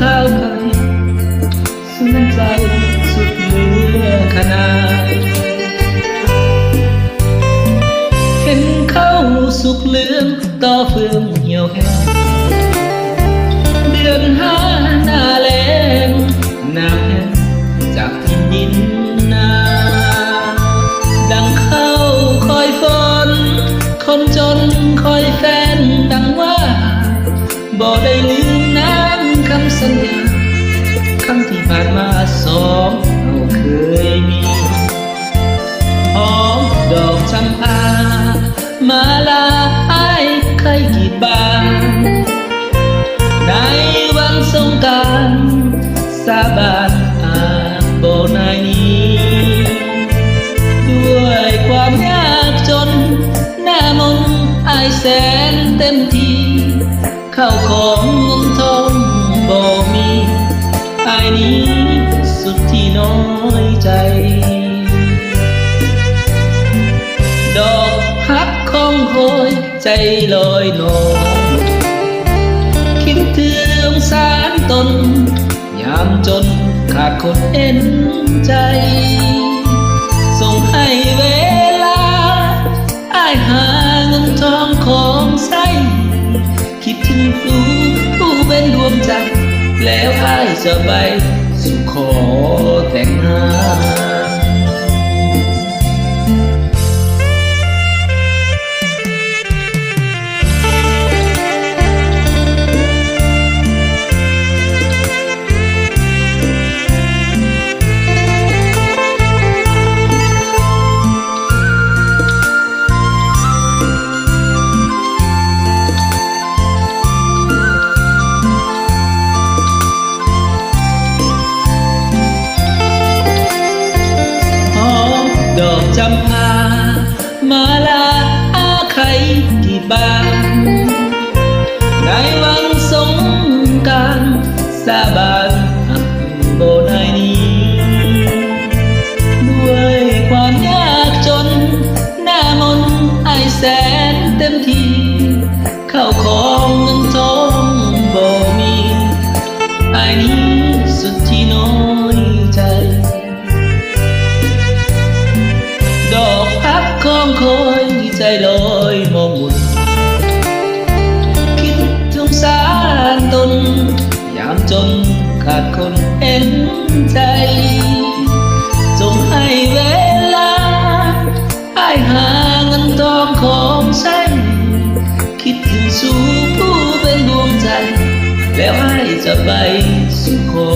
ข้าวไข่สุดใจสุดเหลือขนาดเห็นเข้าสุกเหลืองต่อเฟืองเหี่ยวแห้งเดือนห้าหน้าแล้งน้ำแห้งจากแผ่นดินนาดังเข้าคอยฝนคนจนคอยแฟนดังว่าบ่ได้ลืมน้ำคำสัญญาคำที่ผ่านมาสองเราเคยมีหอมดอกจำปามาลาอ้ายเคยกี่บานในวันสงกรานต์สาบานอาจบ่นายนี้ด้วยความยากจนหน้ามนอ้ายแสนเต็มที่ข้าวของเงินทองบ่มีอ้ายนี้สุดที่น้อยใจดอกฮักของโหยใจลอยนองคิดถึงสารตนยามจนขาดคนเห็นใจส่งให้เวลาอ้ายหาเงินทองของใช้คิดถึงผู้เป็นดวงใจแล้วอ้ายจะไปสู่ขอแต่งงานดอกจำปามาลาอาไข่ที่บ้านในวันสงกรานต์สาบานหักบ่ได้นี้ด้วยความยากจนหน้ามนอ้ายแสนเต็มที่ข้าวของเงินทองบ่มีอ้ายนี้สุดที่น้อยใจดอกพักของคอยใจลอยมองมุ่นคิดถึงสารตนยามจนขาดคนเห็นใจจงให้เวลาอ้ายหาเงินทองของใช้คิดถึงสู่ผู้เป็นดวงใจแล้วอ้ายจะไปสู่ขอ